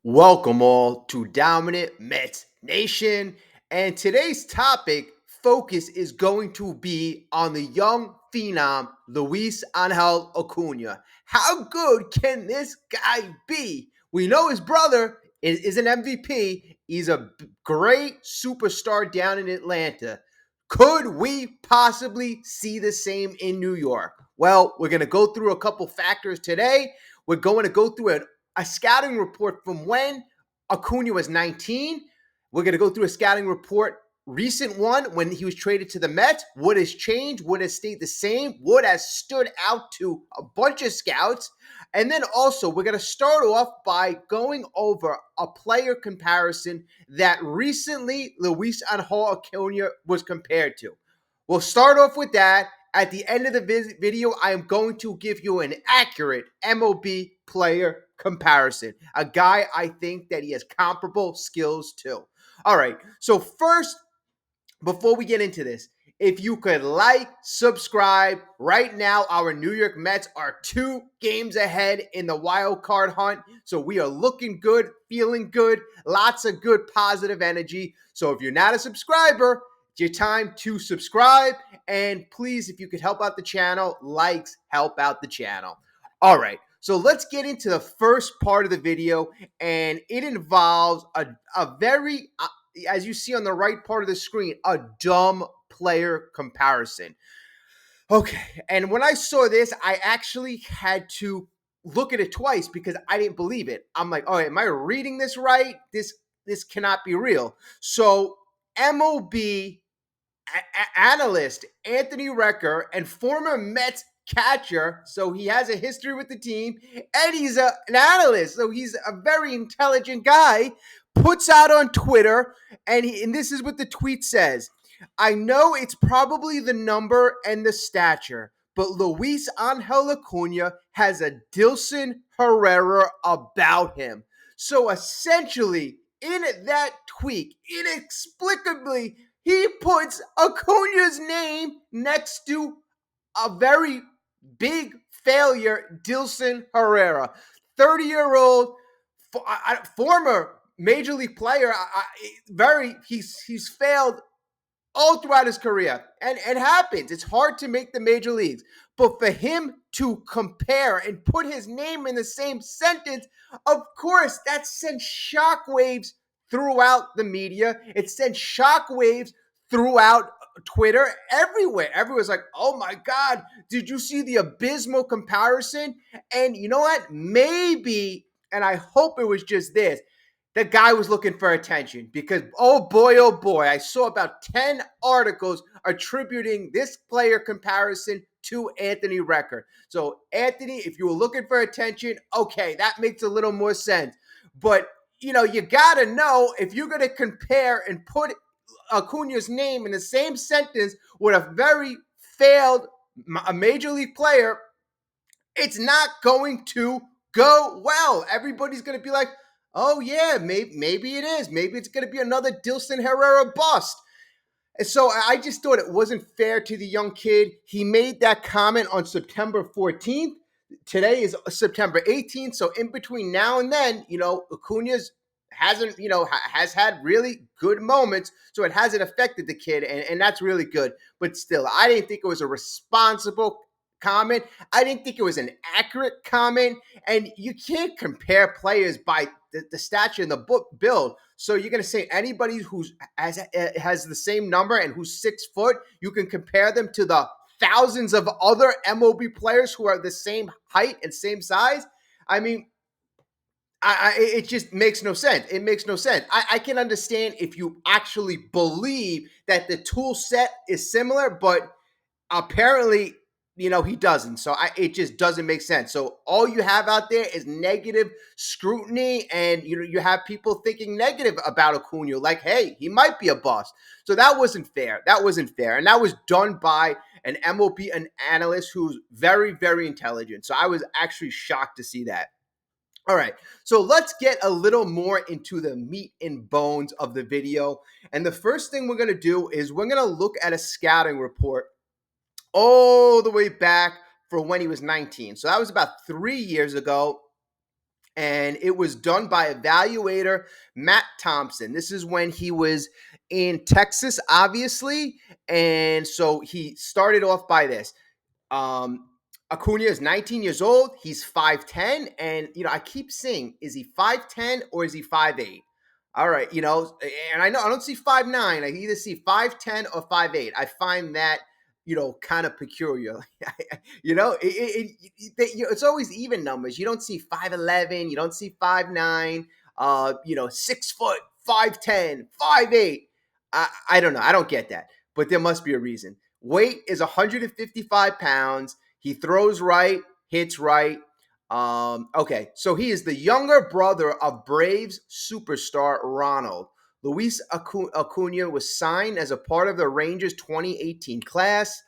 Welcome all to Dominant Mets Nation. And today's topic focus is going to be on the young phenom, Luisangel Acuna. How good can this guy be? We know his brother is an MVP. He's a great superstar down in Atlanta. Could we possibly see the same in New York? Well, we're going to go through a couple factors today. We're going to go through a scouting report from when Acuña was 19. We're going to go through a scouting report, recent one, when he was traded to the Mets. What has changed? What has stayed the same? What has stood out to a bunch of scouts? And then also, we're going to start off by going over a player comparison that recently Luisangel Acuna was compared to. We'll start off with that. At the end of the video, I am going to give you an accurate MLB player comparison. A guy I think that he has comparable skills to. All right, so first, before we get into this, if you could like, subscribe. Right now, our New York Mets are 2 games ahead in the wild card hunt. So we are looking good, feeling good, lots of good positive energy. So if you're not a subscriber, it's your time to subscribe. And please, if you could help out the channel, likes help out the channel. All right, so let's get into the first part of the video. And it involves a very, as you see on the right part of the screen, a dumb player comparison. Okay, and when I saw this, I actually had to look at it twice because I didn't believe it. I'm like, oh, am I reading this right? This cannot be real. So MLB analyst Anthony Recker and former Mets catcher, so he has a history with the team, and he's an analyst, so he's a very intelligent guy, puts out on Twitter, and this is what the tweet says. I know it's probably the number and the stature, but Luisangel Acuna has a Dilson Herrera about him. So essentially, in that tweet, inexplicably, he puts Acuña's name next to a very big failure, Dilson Herrera, 30-year-old former major league player. He's failed all throughout his career, and it happens. It's hard to make the major leagues, but for him to compare and put his name in the same sentence, of course, that sends shockwaves throughout the media. It sends shockwaves throughout Twitter, everywhere. Everyone's like, oh my God, did you see the abysmal comparison? And you know what? Maybe, and I hope it was just this, the guy was looking for attention because, oh boy, I saw about 10 articles attributing this player comparison to Anthony Recker. So, Anthony, if you were looking for attention, okay, that makes a little more sense. But, you got to know if you're going to compare and put Acuña's name in the same sentence with a very failed major league player, it's not going to go well. Everybody's going to be like, oh yeah, maybe it is. Maybe it's going to be another Dilson Herrera bust. And so I just thought it wasn't fair to the young kid. He made that comment on September 14th. Today is September 18th. So in between now and then, Acuña's has had really good moments. So it hasn't affected the kid. And that's really good. But still, I didn't think it was a responsible comment. I didn't think it was an accurate comment. And you can't compare players by the stature and the build. So you're going to say anybody who has the same number and who's 6 foot, you can compare them to the thousands of other MLB players who are the same height and same size. I mean, it just makes no sense. It makes no sense. I can understand if you actually believe that the tool set is similar, but apparently, he doesn't. So it just doesn't make sense. So all you have out there is negative scrutiny, and you have people thinking negative about Acuna, like, hey, he might be a bust. So that wasn't fair. And that was done by an MLB analyst who's very, very intelligent. So I was actually shocked to see that. All right, so let's get a little more into the meat and bones of the video. And the first thing we're going to do is we're going to look at a scouting report all the way back for when he was 19. So that was about 3 years ago. And it was done by evaluator Matt Thompson. This is when he was in Texas, obviously. And so he started off by this. Um, Acuna is 19 years old. He's 5'10". And, I keep saying, is he 5'10" or is he 5'8"? All right, and I know I don't see 5'9". I either see 5'10" or 5'8". I find that, kind of peculiar. It's always even numbers. You don't see 5'11". You don't see 5'9". 6 foot, 5'10", 5'8". I don't know. I don't get that, but there must be a reason. Weight is 155 pounds. He throws right, hits right. Okay, so he is the younger brother of Braves superstar Ronald. Luis Acuna was signed as a part of the Rangers 2018 class.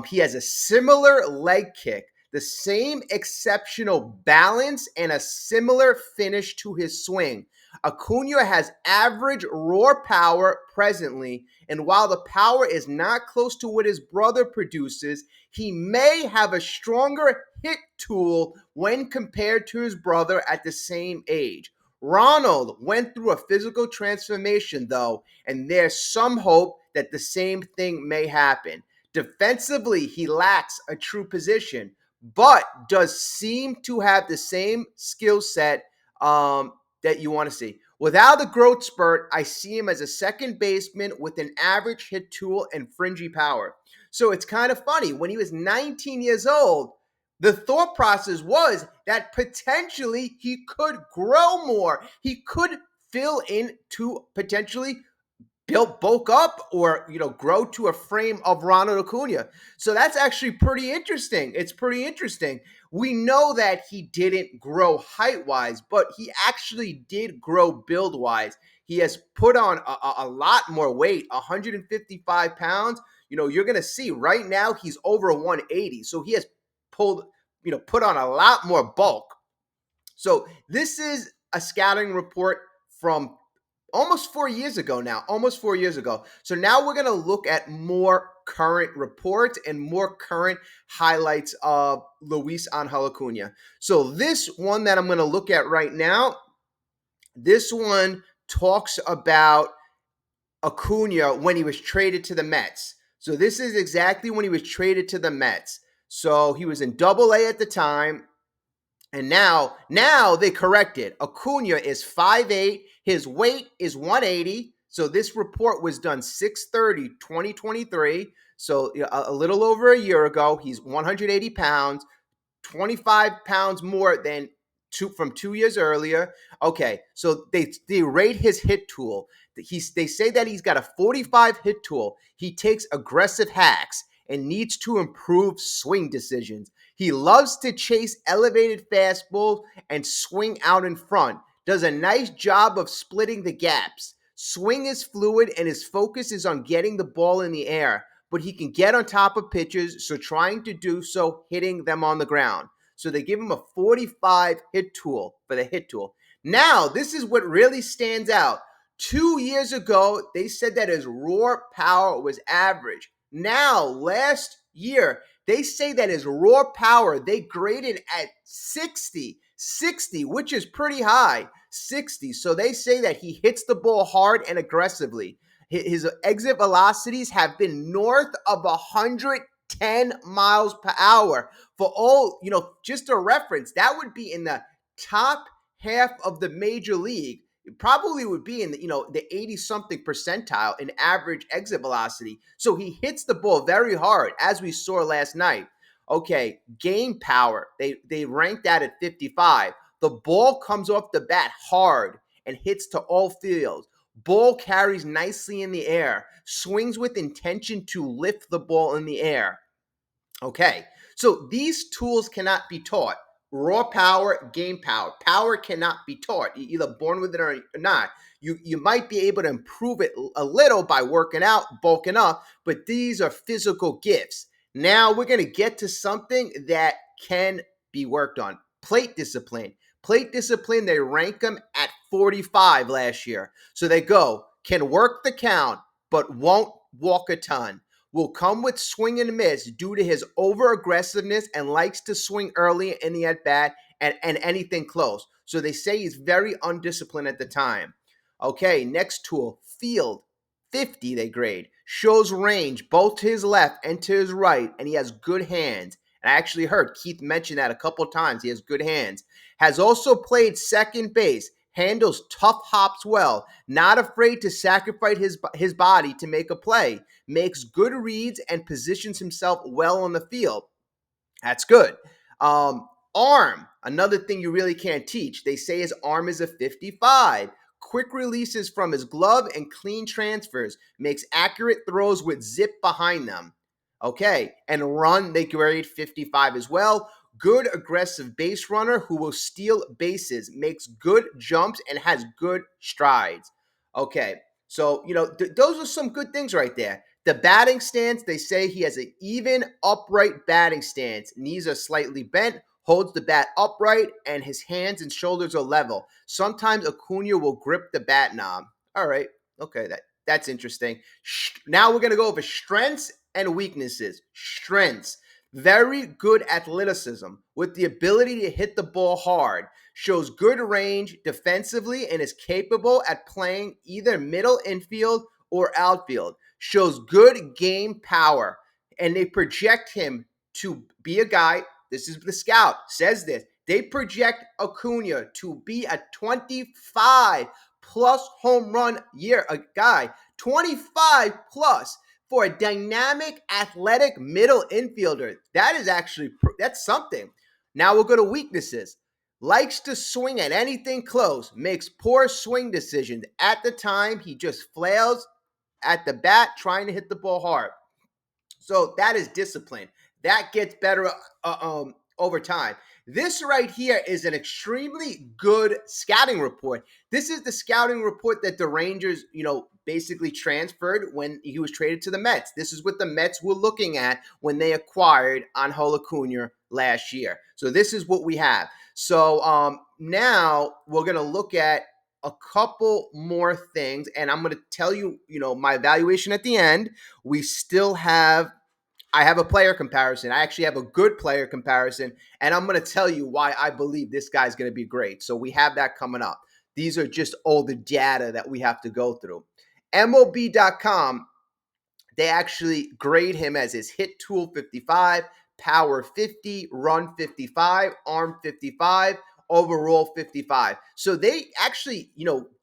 He has a similar leg kick, the same exceptional balance, and a similar finish to his swing. Acuna has average raw power presently, and while the power is not close to what his brother produces, he may have a stronger hit tool when compared to his brother at the same age. Ronald went through a physical transformation, though, and there's some hope that the same thing may happen. Defensively, he lacks a true position, but does seem to have the same skill set that you want to see. Without the growth spurt, I see him as a second baseman with an average hit tool and fringy power. So it's kind of funny. When he was 19 years old, the thought process was that potentially he could grow more. He could fill in to potentially bulk up or grow to a frame of Ronald Acuna. So that's actually pretty interesting. It's pretty interesting. We know that he didn't grow height wise, but he actually did grow build wise. He has put on a lot more weight, 155 pounds. You're going to see right now he's over 180. So he has put on a lot more bulk. So this is a scouting report from almost 4 years ago now, almost 4 years ago. So now we're going to look at more current reports and more current highlights of Luisangel Acuna. So this one that I'm going to look at right now, this one talks about Acuna when he was traded to the Mets. So this is exactly when he was traded to the Mets. So he was in Double-A at the time. And now they corrected. Acuna is 5'8". His weight is 180. So this report was done 6/30/2023. So a little over a year ago. He's 180 pounds, 25 pounds more than from 2 years earlier. Okay, so they rate his hit tool. They say that he's got a 45 hit tool. He takes aggressive hacks and needs to improve swing decisions. He loves to chase elevated fastballs and swing out in front. Does a nice job of splitting the gaps. Swing is fluid and his focus is on getting the ball in the air, but he can get on top of pitches, so trying to do so, hitting them on the ground. So they give him a 45 hit tool for the hit tool. Now, this is what really stands out. 2 years ago, they said that his raw power was average. Now, last year, they say that his raw power, they graded at 60, which is pretty high, 60. So they say that he hits the ball hard and aggressively. His exit velocities have been north of 110 miles per hour. For all, just a reference, that would be in the top half of the major league. It probably would be in the 80-something percentile in average exit velocity. So he hits the ball very hard, as we saw last night. Okay, game power, they ranked that at 55. The ball comes off the bat hard and hits to all fields. Ball carries nicely in the air, swings with intention to lift the ball in the air. Okay, so these tools cannot be taught. Raw power, game power. Power cannot be taught. You're either born with it or not. You might be able to improve it a little by working out, bulking up, but these are physical gifts. Now we're going to get to something that can be worked on. Plate discipline. Plate discipline, they rank them at 45 last year. So they go, can work the count, but won't walk a ton. Will come with swing and miss due to his over aggressiveness and likes to swing early in the at bat and anything close. So they say he's very undisciplined at the time. Okay, next tool, field. 50 they grade. Shows range both to his left and to his right, and he has good hands. And I actually heard Keith mention that a couple times. He has good hands. Has also played second base. Handles tough hops well. Not afraid to sacrifice his body to make a play. Makes good reads and positions himself well on the field. That's good. Arm, another thing you really can't teach. They say his arm is a 55. Quick releases from his glove and clean transfers. Makes accurate throws with zip behind them. Okay, and run, they grade 55 as well. Good aggressive base runner who will steal bases, makes good jumps, and has good strides. Okay, so, those are some good things right there. The batting stance, they say he has an even, upright batting stance. Knees are slightly bent, holds the bat upright, and his hands and shoulders are level. Sometimes Acuna will grip the bat knob. All right, okay, that's interesting. Now we're going to go over strengths and weaknesses. Strengths. Very good athleticism with the ability to hit the ball hard. Shows good range defensively and is capable at playing either middle infield or outfield. Shows good game power. And they project him to be a guy. This is the scout says this. They project Acuna to be a 25 plus home run year, a guy 25 plus for a dynamic, athletic middle infielder. That is actually, that's something. Now we'll go to weaknesses. Likes to swing at anything close, makes poor swing decisions. At the time, he just flails at the bat trying to hit the ball hard. So that is discipline. That gets better over time. This right here is an extremely good scouting report. This is the scouting report that the Rangers, basically transferred when he was traded to the Mets. This is what the Mets were looking at when they acquired Angel Acuna last year. So this is what we have. So now we're going to look at a couple more things, and I'm going to tell you, my evaluation at the end. I have a player comparison. I actually have a good player comparison, and I'm going to tell you why I believe this guy's going to be great. So we have that coming up. These are just all the data that we have to go through. MLB.com, they actually grade him as his hit tool 55, power 50, run 55, arm 55, overall 55. So they actually,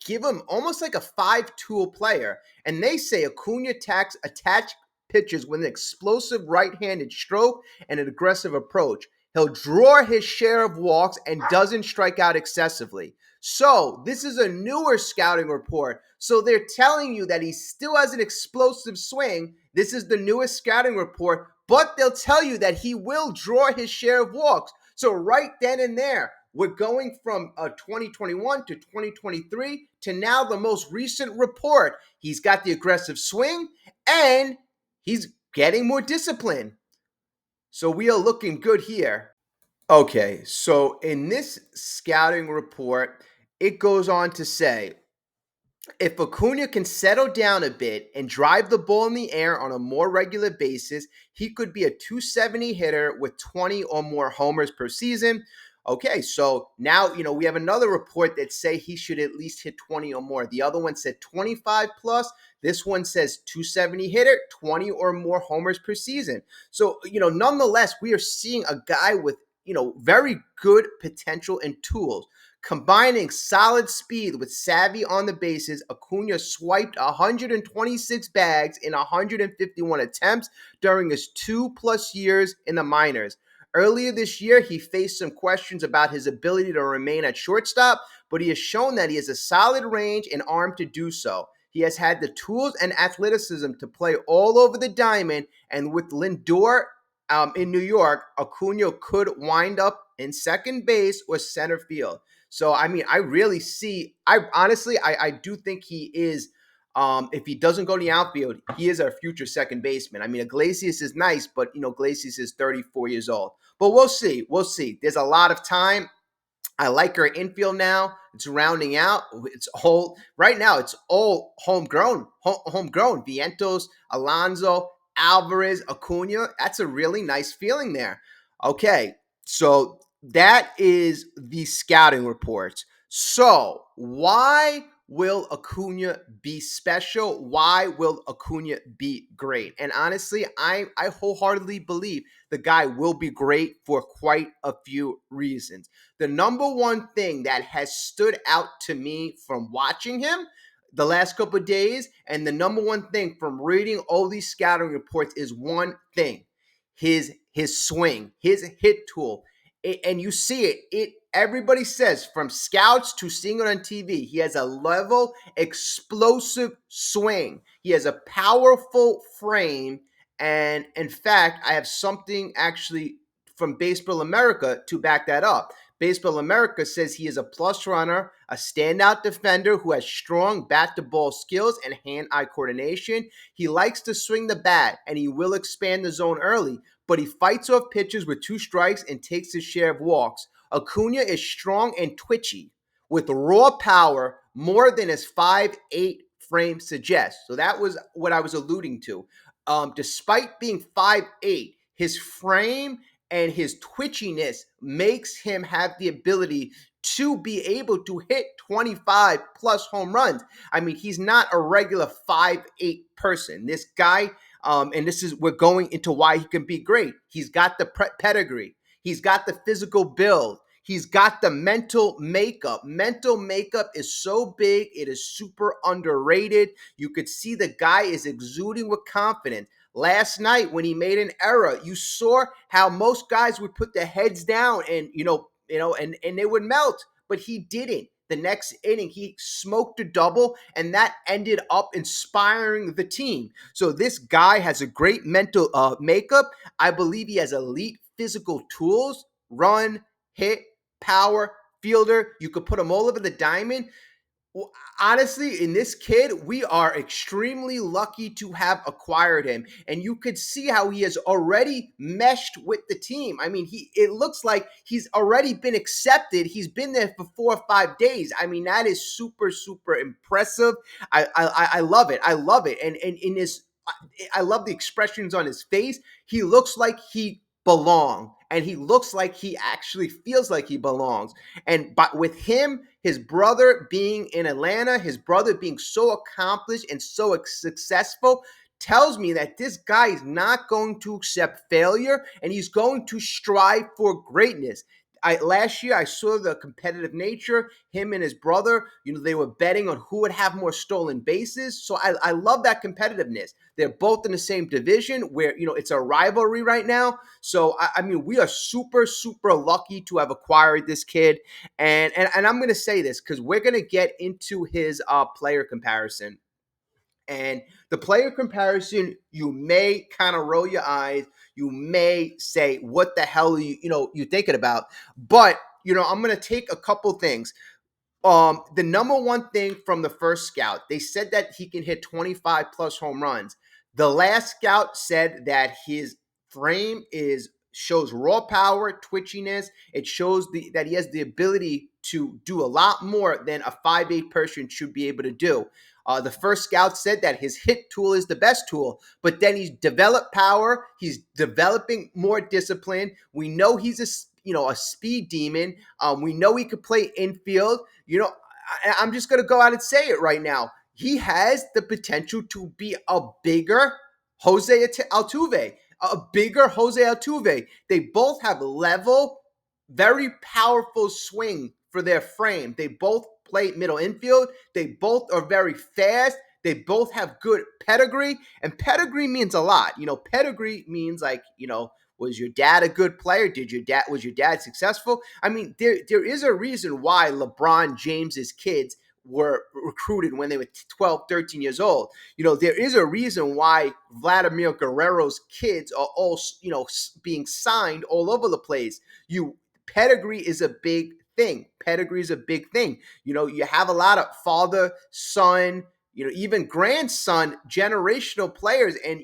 give him almost like a 5-tool player. And they say Acuna attached pitches with an explosive right-handed stroke and an aggressive approach. He'll draw his share of walks and doesn't strike out excessively. So this is a newer scouting report. So they're telling you that he still has an explosive swing. This is the newest scouting report, but they'll tell you that he will draw his share of walks. So right then and there, we're going from 2021 to 2023 to now the most recent report. He's got the aggressive swing and he's getting more discipline. So we are looking good here. Okay, so in this scouting report, it goes on to say, if Acuna can settle down a bit and drive the ball in the air on a more regular basis, he could be a 270 hitter with 20 or more homers per season. Okay, so now, we have another report that say he should at least hit 20 or more. The other one said 25 plus. This one says 270 hitter, 20 or more homers per season. So, nonetheless, we are seeing a guy with, very good potential and tools. Combining solid speed with savvy on the bases, Acuna swiped 126 bags in 151 attempts during his 2+ years in the minors. Earlier this year, he faced some questions about his ability to remain at shortstop, but he has shown that he has a solid range and arm to do so. He has had the tools and athleticism to play all over the diamond, and with Lindor in New York, Acuna could wind up in second base or center field. So, I do think he is, if he doesn't go to the outfield, he is our future second baseman. Iglesias is nice, but, Iglesias is 34 years old. But we'll see. We'll see. There's a lot of time. I like our infield now. It's rounding out. Right now, it's all homegrown. Homegrown. Vientos, Alonso, Alvarez, Acuna. That's a really nice feeling there. Okay, so that is the scouting reports. So, why will Acuna be special? Why will Acuna be great? And honestly, I wholeheartedly believe the guy will be great for quite a few reasons. The number one thing that has stood out to me from watching him the last couple of days, and the number one thing from reading all these scouting reports, is one thing: his swing, his hit tool. And you see it everybody says, from scouts to seeing it on TV, he has a level, explosive swing. He has a powerful frame. And in fact, I have something actually from Baseball America to back that up. Baseball America says he is a plus runner, a standout defender who has strong bat to ball skills and hand eye coordination. He likes to swing the bat and he will expand the zone early, but he fights off pitches with two strikes and takes his share of walks. Acuna is strong and twitchy with raw power more than his 5'8" frame suggests. So that was what I was alluding to. Despite being 5'8", his frame and his twitchiness makes him have the ability to be able to hit 25 plus home runs. I mean, he's not a regular 5'8" person. This guy, and this is, we're going into why he can be great. He's got the pedigree. He's got the physical build. He's got the mental makeup. Mental makeup is so big, it is super underrated. You could see the guy is exuding with confidence. Last night, when he made an error, you saw how most guys would put their heads down and and they would melt, but he didn't. The next inning, he smoked a double, and that ended up inspiring the team. So this guy has a great mental makeup. I believe he has elite physical tools: run, hit, power, fielder. You could put him all over the diamond. Well, honestly, in this kid, we are extremely lucky to have acquired him. And you could see how he has already meshed with the team. I mean, it looks like he's already been accepted. He's been there for 4 or 5 days. I mean, that is super, super impressive. I love it. I love it. And in his, I love the expressions on his face. He looks like he belongs. And he looks like he actually feels like he belongs. And but with him, his brother being in Atlanta, his brother being so accomplished and so successful, tells me that this guy is not going to accept failure and he's going to strive for greatness. Last year, I saw the competitive nature. Him and his brother, they were betting on who would have more stolen bases. So I love that competitiveness. They're both in the same division where, it's a rivalry right now. So, I mean, we are super, super lucky to have acquired this kid. And I'm going to say this because we're going to get into his player comparison. And the player comparison, you may kind of roll your eyes. You may say, what the hell are you thinking about? But, I'm going to take a couple things. The number one thing from the first scout, they said that he can hit 25 plus home runs. The last scout said that his frame shows raw power, twitchiness. It shows that he has the ability to do a lot more than a 5'8" person should be able to do. The first scout said that his hit tool is the best tool, but then he's developed power. He's developing more discipline. We know he's a speed demon. We know he could play infield. I'm just going to go out and say it right now. He has the potential to be a bigger Jose Altuve, a bigger Jose Altuve. They both have level, very powerful swing for their frame. They both play middle infield. They both are very fast. They both have good pedigree, and pedigree means a lot. Pedigree means was your dad a good player? Was your dad successful? I mean, there is a reason why LeBron James's kids were recruited when they were 12, 13 years old. There is a reason why Vladimir Guerrero's kids are all, being signed all over the place. Pedigree is a big thing. Pedigree is a big thing. You have a lot of father, son, even grandson generational players. And,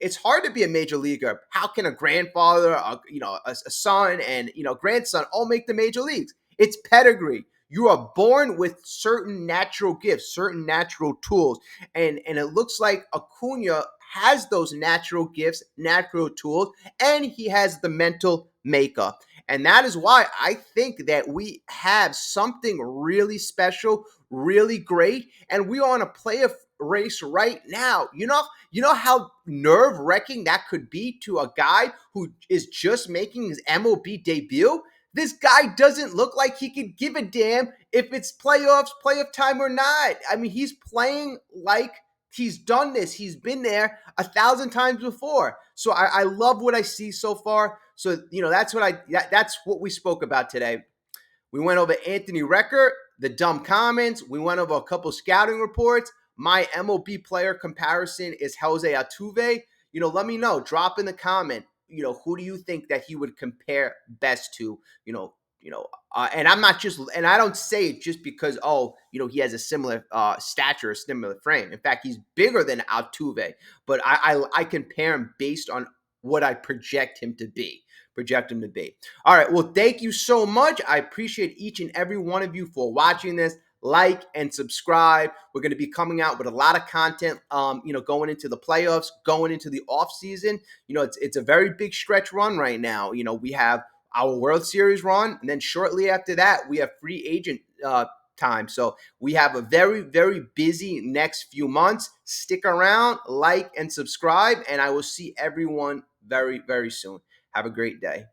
it's hard to be a major leaguer. How can a grandfather, a son and, grandson all make the major leagues? It's pedigree. You are born with certain natural gifts, certain natural tools. And it looks like Acuna has those natural gifts, natural tools, and he has the mental makeup. And that is why I think that we have something really special, really great, and we are on a playoff race right now. You know how nerve-wracking that could be to a guy who is just making his MLB debut? This guy doesn't look like he could give a damn if it's playoff time or not. I mean, he's playing like he's done this. He's been there 1,000 times before. So I love what I see so far. So that's what we spoke about today. We went over Anthony Recker, the dumb comments. We went over a couple scouting reports. My MLB player comparison is Jose Altuve. Let me know. Drop in the comment. Who do you think that he would compare best to? And I'm not just, and I don't say it just because, he has a similar stature, a similar frame. In fact, he's bigger than Altuve, but I compare him based on what I project him to be. All right. Well, thank you so much. I appreciate each and every one of you for watching this. Like and subscribe. We're going to be coming out with a lot of content, going into the playoffs, going into the off season. It's a very big stretch run right now. We have our World Series run, and then shortly after that, we have free agent time. So we have a very, very busy next few months. Stick around, like and subscribe, and I will see everyone very, very soon. Have a great day.